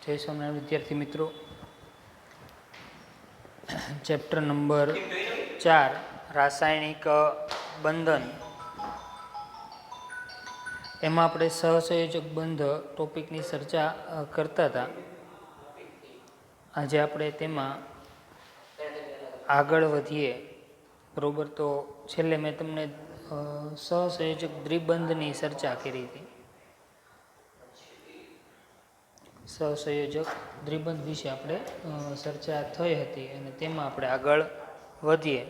જય સ્વામિનારાયણ વિદ્યાર્થી મિત્રો, ચેપ્ટર નંબર 4 રાસાયણિક બંધન, એમાં આપણે સહસંયોજક બંધ ટોપિકની ચર્ચા કરતા હતા. આજે આપણે તેમાં આગળ વધીએ. બરોબર, તો છેલ્લે મેં તમને સહસંયોજક દ્વિબંધની ચર્ચા કરી હતી. સહસંયોજક દ્વિબંધ વિશે આપણે ચર્ચા થઈ હતી અને તેમાં આપણે આગળ વધીએ.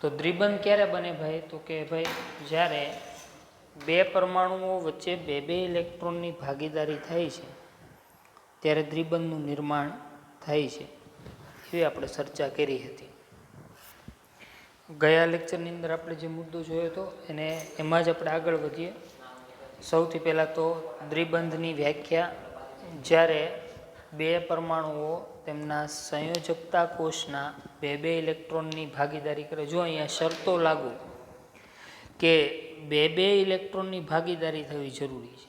તો દ્વિબંધ ક્યારે બને ભાઈ? તો કે ભાઈ જ્યારે બે પરમાણુઓ વચ્ચે બે ઇલેક્ટ્રોનની ભાગીદારી થાય છે ત્યારે દ્વિબંધનું નિર્માણ થાય છે, એવી આપણે ચર્ચા કરી હતી. ગયા લેક્ચરની અંદર આપણે જે મુદ્દો જોયો હતો એમાં જ આપણે આગળ વધીએ. સૌથી પહેલાં તો દ્વિબંધની વ્યાખ્યા, જ્યારે બે પરમાણુઓ તેમના સંયોજકતા કોષના બે ઇલેક્ટ્રોનની ભાગીદારી કરે. જો અહીંયા શરતો લાગુ કે બે ઇલેક્ટ્રોનની ભાગીદારી થવી જરૂરી છે.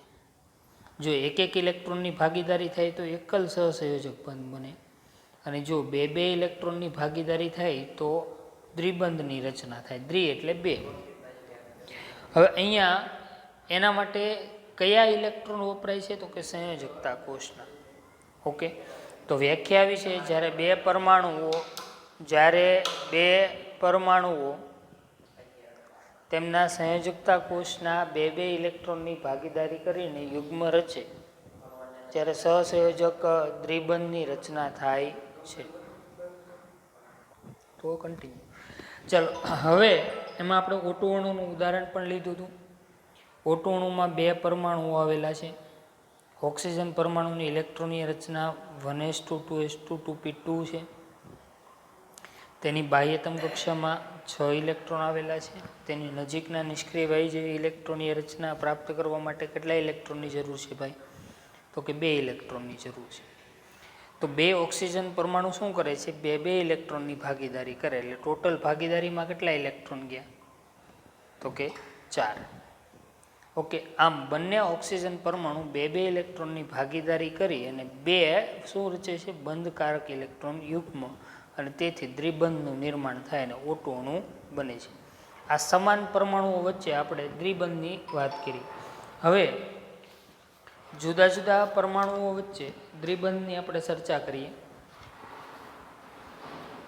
જો એક ઇલેક્ટ્રોનની ભાગીદારી થાય તો એકલ સહસંયોજક બંધ બને, અને જો બે ઇલેક્ટ્રોનની ભાગીદારી થાય તો દ્વિબંધની રચના થાય. દ્વિ એટલે બે. હવે અહીંયા એના માટે કયા ઇલેક્ટ્રોન વપરાય છે? તો કે સંયોજકતા કોષના. ઓકે, તો વ્યાખ્યા આવી છે, જ્યારે બે પરમાણુઓ તેમના સંયોજકતા કોષના બે ઇલેક્ટ્રોનની ભાગીદારી કરીને યુગ્મ રચે ત્યારે સહસંયોજક દ્વિબંધની રચના થાય છે. તો કન્ટિન્યુ. ચાલો, હવે એમાં આપણે ઓટો અણુનું ઉદાહરણ પણ લીધું હતું. ઓટો અણુમાં બે પરમાણુઓ આવેલા છે. ઓક્સિજન પરમાણુની ઇલેક્ટ્રોનની રચના 1s2 2s2 2p2 છે. તેની બાહ્યતમ કક્ષામાં 6 ઇલેક્ટ્રોન આવેલા છે. તેની નજીકના નિષ્ક્રિય વાયુ જેવી ઇલેક્ટ્રોનની રચના પ્રાપ્ત કરવા માટે કેટલા ઇલેક્ટ્રોનની જરૂર છે ભાઈ? તો કે 2 ઇલેક્ટ્રોનની જરૂર છે. તો બે ઓક્સિજન પરમાણુ શું કરે છે? બે ઇલેક્ટ્રોનની ભાગીદારી કરે, એટલે ટોટલ ભાગીદારીમાં કેટલા ઇલેક્ટ્રોન ગયા? તો કે 4. ઓકે, આમ બંને ઓક્સિજન પરમાણુ બે ઇલેક્ટ્રોનની ભાગીદારી કરી અને બે શું રચે છે? બંધકારક ઇલેક્ટ્રોન યુગ્મ, અને તેથી દ્વિબંધનું નિર્માણ થાય અને ઓટો અણુ બને છે. આ સમાન પરમાણુઓ વચ્ચે આપણે દ્વિબંધની વાત કરી. હવે જુદા જુદા પરમાણુઓ વચ્ચે દ્વિબંધની આપણે ચર્ચા કરીએ.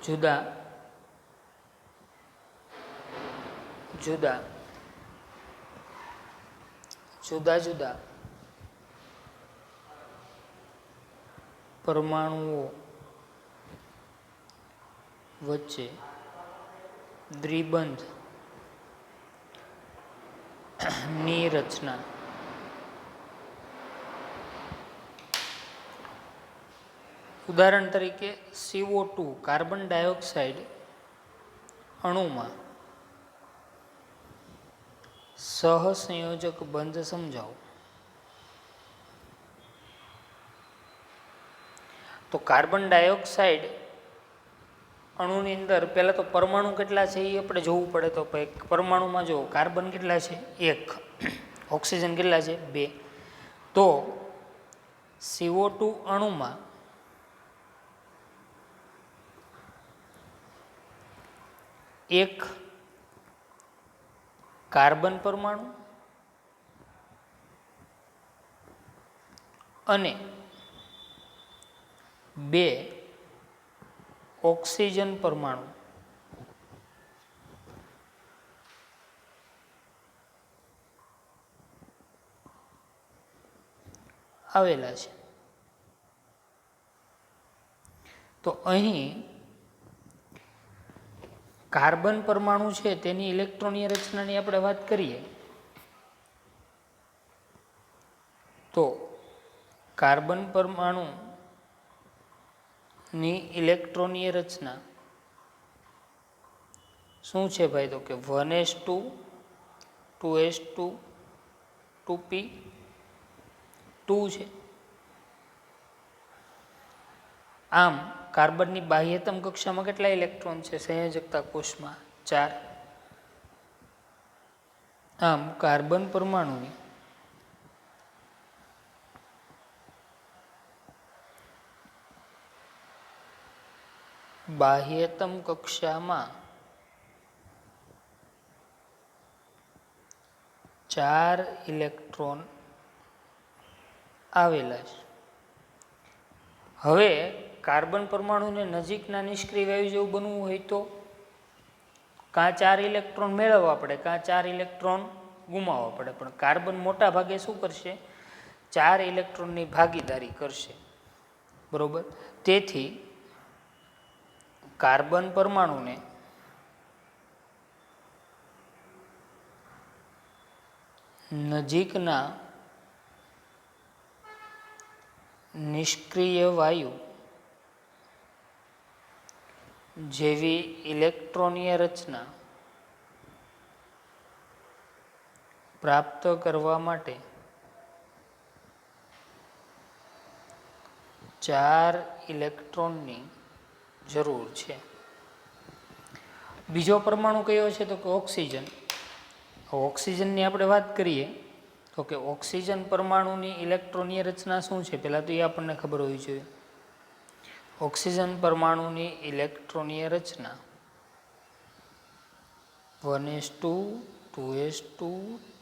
જુદા જુદા પરમાણુઓ વચ્ચે દ્વિબંધ ની રચના. ઉદાહરણ તરીકે CO2 કાર્બન ડાયોક્સાઇડ અણુમાં સહસંયોજક બંધ સમજાવો. તો કાર્બન ડાયોક્સાઇડ અણુની અંદર પહેલાં તો પરમાણુ કેટલા છે એ આપણે જોવું પડે. તો પરમાણુમાં જો કાર્બન કેટલા છે? 1. ઓક્સિજન કેટલા છે? 2. તો CO2 અણુમાં એક કાર્બન પરમાણુ અને 2 ઓક્સિજન પરમાણુ આવેલા છે. તો અહીં કાર્બન પરમાણુ છે તેની ઇલેક્ટ્રોનીય રચનાની આપણે વાત કરીએ તો કાર્બન પરમાણુની ઇલેક્ટ્રોનીય રચના શું છે ભાઈ? તો કે 1s2 2s2 2p2 છે. આમ કાર્બનની બાહ્યતમ કક્ષામાં કેટલા ઇલેક્ટ્રોન છે સંયોજકતા કોષમાં? 4. આમ કાર્બન પરમાણુની બાહ્યતમ કક્ષામાં 4 ઇલેક્ટ્રોન આવેલા છે. હવે કાર્બન પરમાણુને નજીકના નિષ્ક્રિય વાયુ જેવું બનવું હોય તો કાં 4 ઇલેક્ટ્રોન મેળવવા પડે, કાં 4 ઇલેક્ટ્રોન ગુમાવવા પડે. પણ કાર્બન મોટા ભાગે શું કરશે? 4 ઇલેક્ટ્રોનની ભાગીદારી કરશે. બરોબર. તેથી કાર્બન પરમાણુને નજીકના નિષ્ક્રિય વાયુ જેવી ઇલેક્ટ્રોનીય રચના પ્રાપ્ત કરવા માટે 4 ઇલેક્ટ્રોનની જરૂર છે. બીજો પરમાણુ કયો છે? તો કે ઓક્સિજન. ઓક્સિજનની આપણે વાત કરીએ તો કે ઓક્સિજન પરમાણુની ઇલેક્ટ્રોનીય રચના શું છે? પહેલાં તો એ આપણને ખબર હોવી જોઈએ. ઓક્સિજન પરમાણુની ઇલેક્ટ્રોનીય રચના 1s2 2s2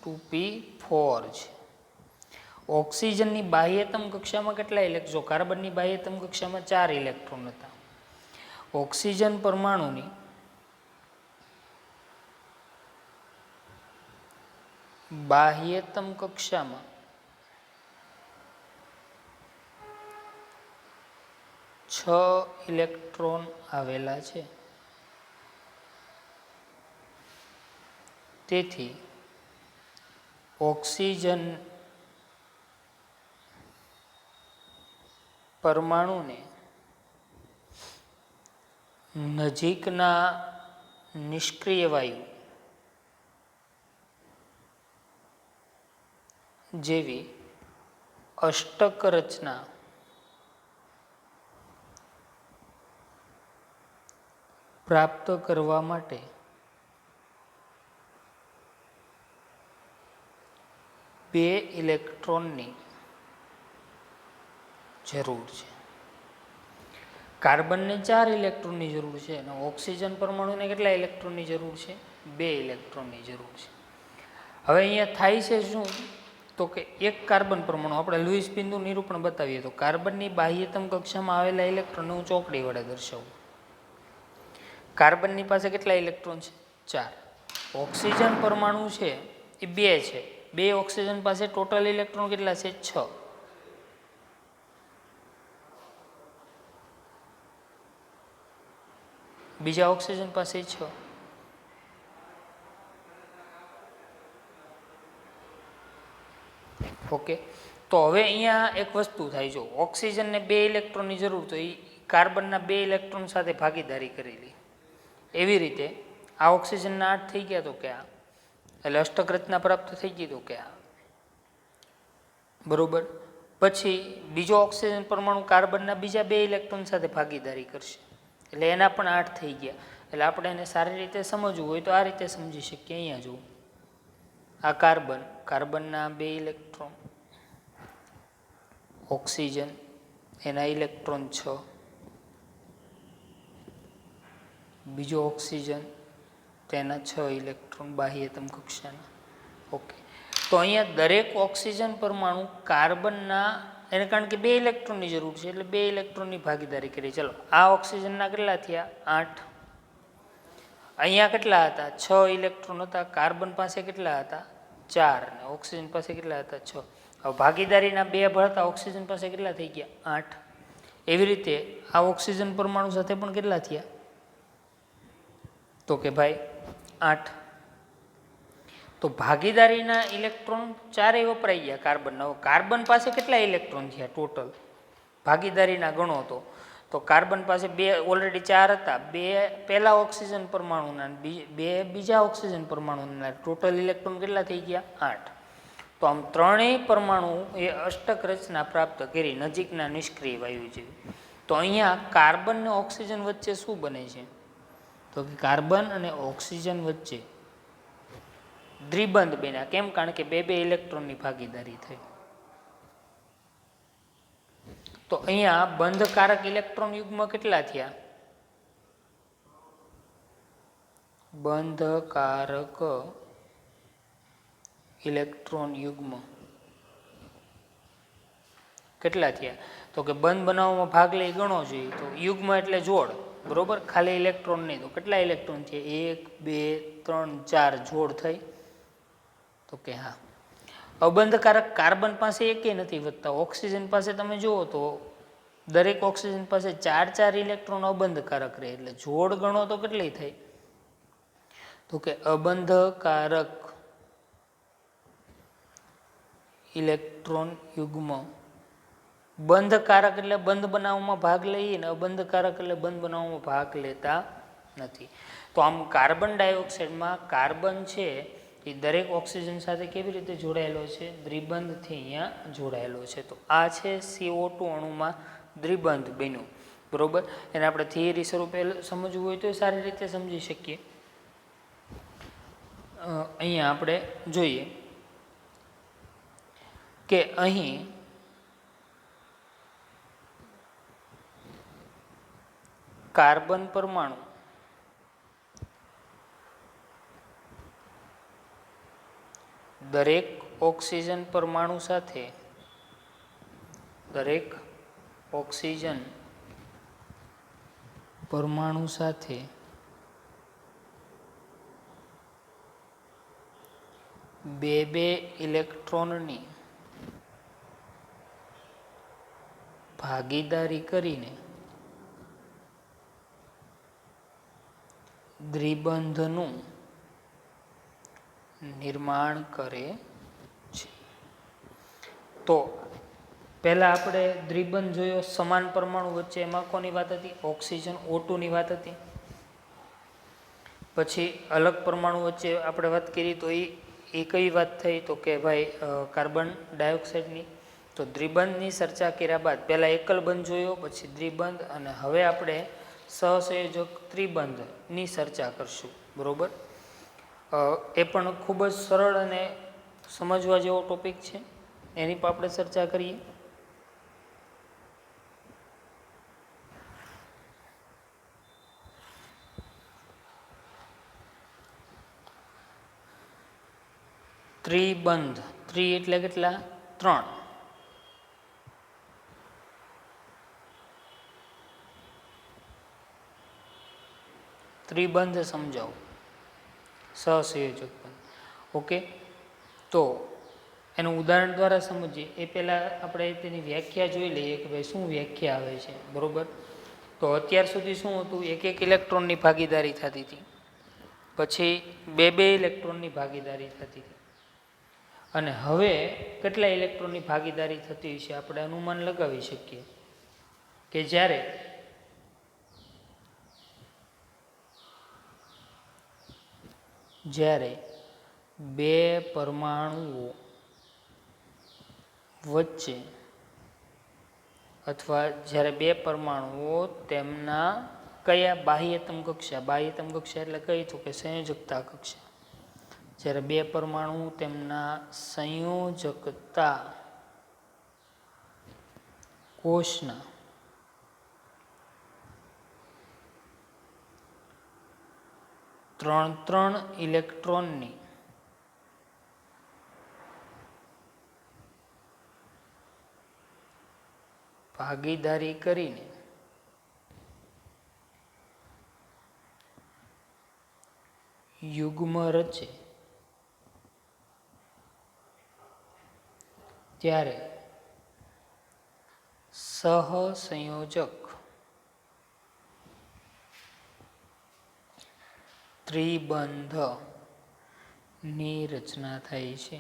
2p4 છે. ઓક્સિજનની બાહ્યતમ કક્ષામાં કેટલા ઇલેક્ટ્રોન? કાર્બનની બાહ્યતમ કક્ષામાં 4 ઇલેક્ટ્રોન હતા. ઓક્સિજન પરમાણુની બાહ્યતમ કક્ષામાં 6 ઇલેક્ટ્રોન આવેલા છે. તેથી ઓક્સિજન પરમાણુને નજીકના નિષ્ક્રિય વાયુ જેવી અષ્ટક રચના પ્રાપ્ત કરવા માટે 2 ઇલેક્ટ્રોનની જરૂર છે. કાર્બનને 4 ઇલેક્ટ્રોનની જરૂર છે અને ઓક્સિજન પરમાણુને કેટલા ઇલેક્ટ્રોનની જરૂર છે? 2 ઇલેક્ટ્રોનની જરૂર છે. હવે અહીંયા થાય છે શું? તો કે એક કાર્બન પરમાણુ, આપણે લુઈસ બિંદુ નિરૂપણ બતાવીએ તો કાર્બનની બાહ્યતમ કક્ષામાં આવેલા ઇલેક્ટ્રોનને હું ચોકડી વડે દર્શાવું. કાર્બનની પાસે કેટલા ઇલેક્ટ્રોન છે? 4. ઓક્સિજન પરમાણુ છે એ 2 છે. 2 ઓક્સિજન પાસે ટોટલ ઇલેક્ટ્રોન કેટલા છે? 6. બીજા ઓક્સિજન પાસે 6. ઓકે. તો હવે અહીંયા એક વસ્તુ થાય, જો ઓક્સિજનને 2 ઇલેક્ટ્રોનની જરૂર, તો એ કાર્બનના 2 ઇલેક્ટ્રોન સાથે ભાગીદારી કરેલી. એવી રીતે આ ઓક્સિજનના 8 થઈ ગયા તો કે આ, એટલે અષ્ટક રચના પ્રાપ્ત થઈ ગઈ તો કે આ. બરોબર. પછી બીજો ઓક્સિજન પરમાણુ કાર્બનના બીજા 2 ઇલેક્ટ્રોન સાથે ભાગીદારી કરશે, એટલે એના પણ 8 થઈ ગયા. એટલે આપણે એને સારી રીતે સમજવું હોય તો આ રીતે સમજી શકીએ. અહીંયા જુઓ, આ કાર્બન, કાર્બનના 2 ઇલેક્ટ્રોન, ઓક્સિજન એના ઇલેક્ટ્રોન 6, બીજો ઓક્સિજન તેના 6 ઇલેક્ટ્રોન બાહ્યતમ કક્ષાના. ઓકે. તો અહીંયા દરેક ઓક્સિજન પરમાણુ કાર્બનના, એને કારણ કે 2 ઇલેક્ટ્રોનની જરૂર છે એટલે 2 ઇલેક્ટ્રોનની ભાગીદારી કરી. ચલો, આ ઓક્સિજનના કેટલા થયા? 8. અહીંયા કેટલા હતા? 6 ઇલેક્ટ્રોન હતા. કાર્બન પાસે કેટલા હતા? 4. અને ઓક્સિજન પાસે કેટલા હતા? 6. હવે ભાગીદારીના 2 ભળતા ઓક્સિજન પાસે કેટલા થઈ ગયા? 8. એવી રીતે આ ઓક્સિજન પરમાણુ સાથે પણ કેટલા થયા? તો કે ભાઈ 8. તો ભાગીદારીના ઇલેક્ટ્રોન 4 વપરાઈ ગયા કાર્બનના. હવે કાર્બન પાસે કેટલા ઇલેક્ટ્રોન થયા ટોટલ? ભાગીદારીના ગણો તો કાર્બન પાસે 2 ઓલરેડી 4 હતા. 2 પહેલા ઓક્સિજન પરમાણુના, 2 બીજા ઓક્સિજન પરમાણુના, ટોટલ ઇલેક્ટ્રોન કેટલા થઈ ગયા? 8. તો આમ ત્રણેય પરમાણુ એ અષ્ટક રચના પ્રાપ્ત કરી નજીકના નિષ્ક્રિય વાયુ જેવી. તો અહીંયા કાર્બન અને ઓક્સિજન વચ્ચે શું બને છે? તો કે કાર્બન અને ઓક્સિજન વચ્ચે દ્વિબંધ બન્યા. કેમ? કારણ કે 2 ઇલેક્ટ્રોનની ભાગીદારી થઈ. તો અહીંયા બંધકારક ઇલેક્ટ્રોન યુગ્મ કેટલા થયા? બંધકારક ઇલેક્ટ્રોન યુગ્મ કેટલા થયા? તો કે બંધ બનાવવામાં ભાગ લઈ ગણો જોઈએ તો યુગ્મ એટલે જોડ, બરોબર, ખાલી ઇલેક્ટ્રોન નહીં. તો કેટલા ઇલેક્ટ્રોન છે? 1 2 3 4 જોડ થઈ. તો કે હા. અબંધકારક કાર્બન પાસે એકેય નથી વધતા. ઓક્સિજન પાસે તમે જુઓ તો દરેક ઓક્સિજન પાસે 4 ઇલેક્ટ્રોન અબંધકારક રહે, એટલે જોડ ગણો તો કેટલી થઈ? તો કે અબંધકારક ઇલેક્ટ્રોન યુગ્મ. બંધકારક એટલે બંધ બનાવવામાં ભાગ લઈએ ને અબંધકારક એટલે બંધ બનાવવામાં ભાગ લેતા નથી. તો આમ કાર્બન ડાયોક્સાઇડમાં કાર્બન છે એ દરેક ઓક્સિજન સાથે કેવી રીતે જોડાયેલો છે? દ્વિબંધથી અહીંયા જોડાયેલો છે. તો આ છે CO2 અણુમાં દ્વિબંધ બન્યું, બરોબર. એને આપણે થિયરી સ્વરૂપે સમજવું હોય તો સારી રીતે સમજી શકીએ. અહીંયા આપણે જોઈએ કે અહીં કાર્બન પરમાણુ દરેક ઓક્સિજન પરમાણુ સાથે બે ઇલેક્ટ્રોનની ભાગીદારી કરીને દ્વિબંધનું નિર્માણ કરે છે. તો પહેલા આપણે દ્વિબંધ જોયો સમાન પરમાણુ વચ્ચે, એમાં કોની વાત હતી? ઓક્સિજન O2 ની વાત હતી. પછી અલગ પરમાણુ વચ્ચે આપણે વાત કરી તો એ કઈ વાત થઈ? તો કે ભાઈ કાર્બન ડાયોક્સાઇડની. તો દ્વિબંધની ચર્ચા કર્યા બાદ પહેલા એકલ બંધ જોયો, પછી દ્વિબંધ, અને હવે આપણે સહસંયોજક ત્રિબંધની ચર્ચા કરશું, બરોબર. એ પણ ખૂબ જ સરળ અને સમજવા જેવો ટોપિક છે, એની પર આપણે ચર્ચા કરીએ. ત્રિબંધ, ત્રિ એટલે કેટલા? 3. ત્રિબંધ સમજાવો, સહસંયોજક બંધ. ઓકે, તો એનું ઉદાહરણ દ્વારા સમજીએ એ પહેલાં આપણે તેની વ્યાખ્યા જોઈ લઈએ કે ભાઈ શું વ્યાખ્યા આવે છે, બરોબર. તો અત્યાર સુધી શું હતું? એક ઇલેક્ટ્રોનની ભાગીદારી થતી હતી, પછી બે ઇલેક્ટ્રોનની ભાગીદારી થતી હતી, અને હવે કેટલા ઇલેક્ટ્રોનની ભાગીદારી થતી છે આપણે અનુમાન લગાવી શકીએ કે જ્યારે બે પરમાણુઓ વચ્ચે અથવા જ્યારે બે પરમાણુઓ તેમના કયા બાહ્યતમ કક્ષા એટલે કઈ? તો કે સંયોજકતા કક્ષા. જ્યારે બે પરમાણુ તેમના સંયોજકતા કોષના ત્રણ ઇલેક્ટ્રોનની ભાગીદારી કરીને યુગ્મ રચે ત્યારે સહસંયોજક ત્રિબંધની રચના થાય છે.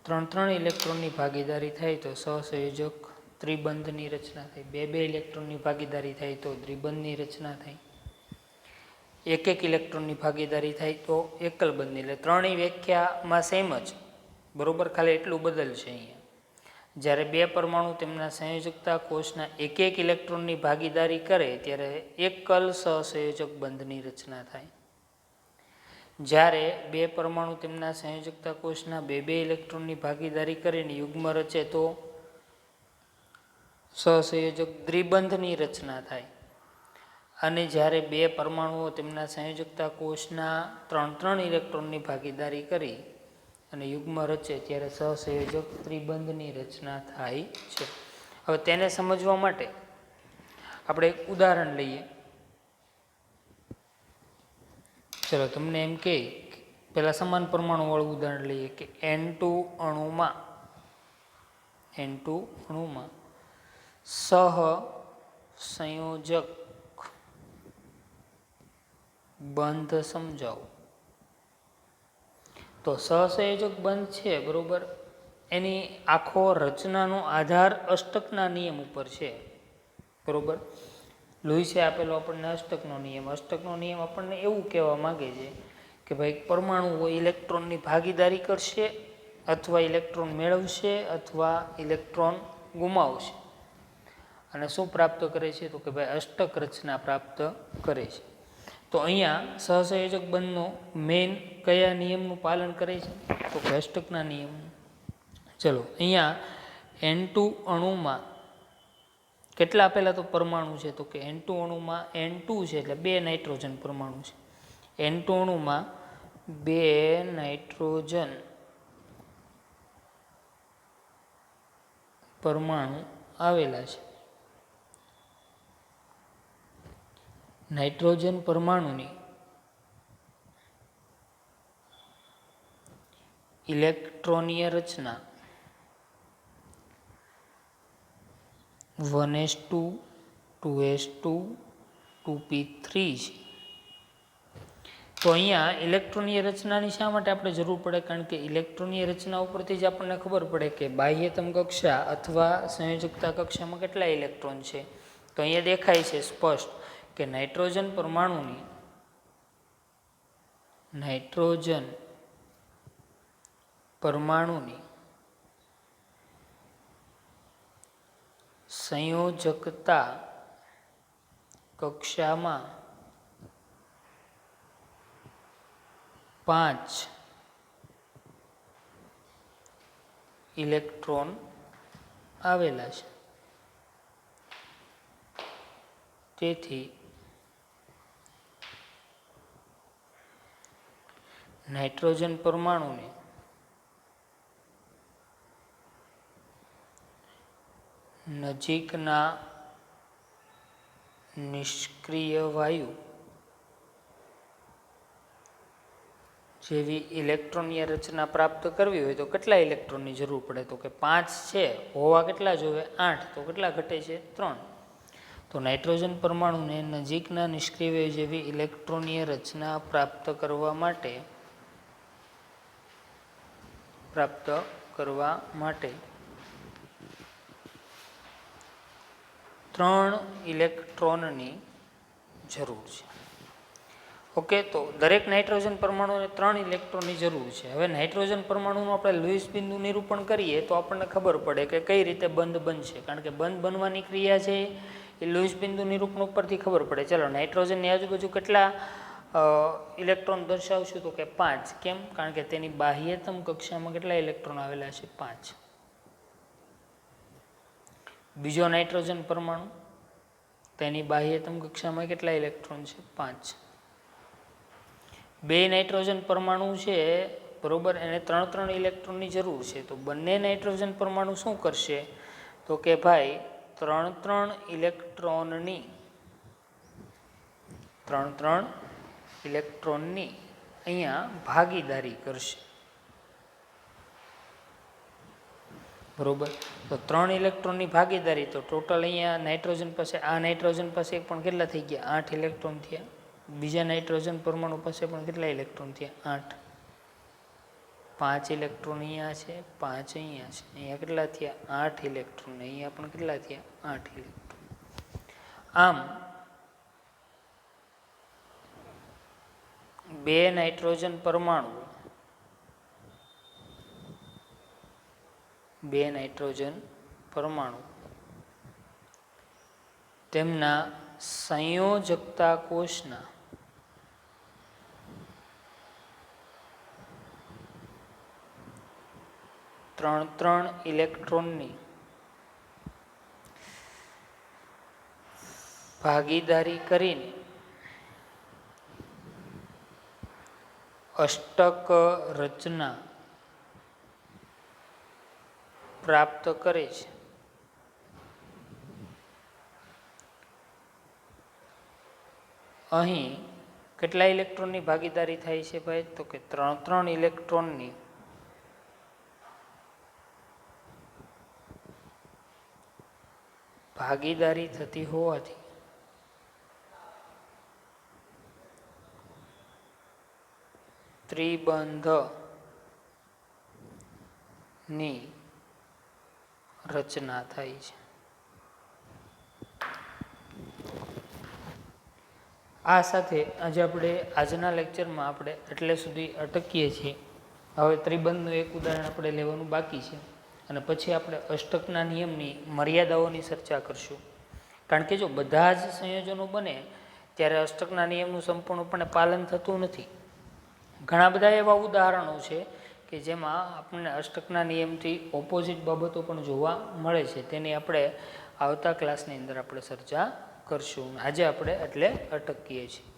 ત્રણ ઇલેક્ટ્રોનની ભાગીદારી થાય તો સહસંયોજક ત્રિબંધની રચના થાય. બે ઇલેક્ટ્રોનની ભાગીદારી થાય તો દ્વિબંધની રચના થાય. એક ઇલેક્ટ્રોનની ભાગીદારી થાય તો એકલ બંધની. એટલે ત્રણેય વ્યાખ્યામાં સેમ જ, બરોબર, ખાલી એટલું બદલશે અહીંયા. જ્યારે બે પરમાણુ તેમના સંયોજકતા કોષના એક ઇલેક્ટ્રોનની ભાગીદારી કરે ત્યારે એકલ સહસંયોજક બંધની રચના થાય. જ્યારે બે પરમાણુ તેમના સંયોજકતા કોષના બે ઇલેક્ટ્રોનની ભાગીદારી કરીને યુગ્મ રચે તો સહસંયોજક દ્વિબંધની રચના થાય. અને જ્યારે બે પરમાણુઓ તેમના સંયોજકતા કોષના 3 ઇલેક્ટ્રોનની ભાગીદારી કરી અને યુગ્મ રચે ત્યારે સહસંયોજક ત્રિબંધની રચના થાય છે. હવે તેને સમજવા માટે આપણે એક ઉદાહરણ લઈએ. ચલો તમને એમ કે પહેલાં સમાન પરમાણુવાળું ઉદાહરણ લઈએ કે N2 અણુમાં સહસંયોજક બંધ સમજાવો. તો સહસંયોજક બંધ છે બરોબર, એની આખો રચનાનો આધાર અષ્ટકના નિયમ ઉપર છે બરોબર. લુઈસે આપેલો આપણને અષ્ટકનો નિયમ આપણને એવું કહેવા માગે છે કે ભાઈ પરમાણુઓ ઇલેક્ટ્રોનની ભાગીદારી કરશે અથવા ઇલેક્ટ્રોન મેળવશે અથવા ઇલેક્ટ્રોન ગુમાવશે અને શું પ્રાપ્ત કરે છે તો કે ભાઈ અષ્ટક રચના પ્રાપ્ત કરે છે. તો અહીંયા સહસંયોજક બંધનો મેઇન કયા નિયમનું પાલન કરે છે તો કે અષ્ટકના નિયમનું. ચલો અહીંયા N2 અણુમાં કેટલા આપેલા તો પરમાણુ છે તો કે N2 અણુમાં N2 છે એટલે 2 નાઇટ્રોજન પરમાણુ છે. N2 અણુમાં 2 નાઇટ્રોજન પરમાણુ આવેલા છે. નાઇટ્રોજન પરમાણુની ઇલેક્ટ્રોનીય રચના 1s2 2s2 2p3 છે. તો અહીંયા ઇલેક્ટ્રોનીય રચનાની શા માટે આપણે જરૂર પડે? કારણ કે ઇલેક્ટ્રોનીય રચના ઉપરથી જ આપણને ખબર પડે કે બાહ્યતમ કક્ષા અથવા સંયોજકતા કક્ષામાં કેટલા ઇલેક્ટ્રોન છે. તો અહીંયા દેખાય છે સ્પષ્ટ કે નાઇટ્રોજન પરમાણુની સંયોજકતા કક્ષામાં 5 ઇલેક્ટ્રોન આવેલા છે. તેથી નાઇટ્રોજન પરમાણુને નજીકના નિષ્ક્રિય વાયુ જેવી ઇલેક્ટ્રોનીય રચના પ્રાપ્ત કરવી હોય તો કેટલા ઇલેક્ટ્રોનની જરૂર પડે? તો કે 5 છે, હોવા કેટલા જોવે? 8. તો કેટલા ઘટે છે? 3. તો નાઇટ્રોજન પરમાણુને નજીકના નિષ્ક્રિય વાયુ જેવી ઇલેક્ટ્રોનીય રચના પ્રાપ્ત કરવા માટે 3 ઇલેક્ટ્રોનની જરૂર છે. ઓકે, તો દરેક નાઇટ્રોજન પરમાણુને 3 ઇલેક્ટ્રોનની જરૂર છે. હવે નાઇટ્રોજન પરમાણુનું આપણે લુઈસ બિંદુ નિરૂપણ કરીએ તો આપણને ખબર પડે કે કઈ રીતે બંધ બનશે. કારણ કે બંધ બનવાની ક્રિયા છે એ લુઈસ બિંદુ નિરૂપણ ઉપરથી ખબર પડે. ચલો, નાઇટ્રોજનની આજુબાજુ કેટલા ઇલેક્ટ્રોન દર્શાવશું તો કે 5. કેમ? કારણ કે તેની બાહ્યતમ કક્ષામાં કેટલા ઇલેક્ટ્રોન આવેલા છે? 5. બીજો નાઇટ્રોજન પરમાણુ, તેની બાહ્યતમ કક્ષામાં કેટલા ઇલેક્ટ્રોન છે? 5. 2 નાઇટ્રોજન પરમાણુ છે બરોબર, એને 3 ઇલેક્ટ્રોનની જરૂર છે. તો બંને નાઇટ્રોજન પરમાણુ શું કરશે તો કે ભાઈ 3 ઇલેક્ટ્રોનની અહીંયા ભાગીદારી કરશે બરોબર. તો 3 ઇલેક્ટ્રોનની ભાગીદારી, તો ટોટલ અહીંયા નાઇટ્રોજન પાસે પણ કેટલા થઈ ગયા? 8 ઇલેક્ટ્રોન થયા. બીજા નાઇટ્રોજન પરમાણુ પાસે પણ કેટલા ઇલેક્ટ્રોન થયા? 8. 5 ઇલેક્ટ્રોન અહીંયા છે, 5 અહીંયા છે. અહીંયા કેટલા થયા? 8 ઇલેક્ટ્રોન. અહીંયા પણ કેટલા થયા? 8 ઇલેક્ટ્રોન. આમ 2 નાઇટ્રોજન પરમાણુ તેમના સંયોજકતા કોષના 3 ઇલેક્ટ્રોનની ભાગીદારી કરીને અષ્ટક રચના પ્રાપ્ત કરે છે. અહીં કેટલા ઇલેક્ટ્રોનની ભાગીદારી થાય છે ભાઈ? તો કે 3 ઇલેક્ટ્રોનની ભાગીદારી થતી હોવાથી ત્રિબંધની રચના થાય છે. આ સાથે આજે આપણે આજના લેક્ચરમાં આપણે એટલે સુધી અટકીએ છીએ. હવે ત્રિબંધનું એક ઉદાહરણ આપણે લેવાનું બાકી છે અને પછી આપણે અષ્ટકના નિયમની મર્યાદાઓની ચર્ચા કરશું. કારણ કે જો બધા જ સંયોજનો બને ત્યારે અષ્ટકના નિયમનું સંપૂર્ણપણે પાલન થતું નથી. ઘણા બધા એવા ઉદાહરણો છે કે જેમાં આપણને અષ્ટકના નિયમથી ઓપોઝિટ બાબતો પણ જોવા મળે છે. તેની આપણે આવતા ક્લાસની અંદર આપણે ચર્ચા કરશું. આજે આપણે એટલે અટકીએ છીએ.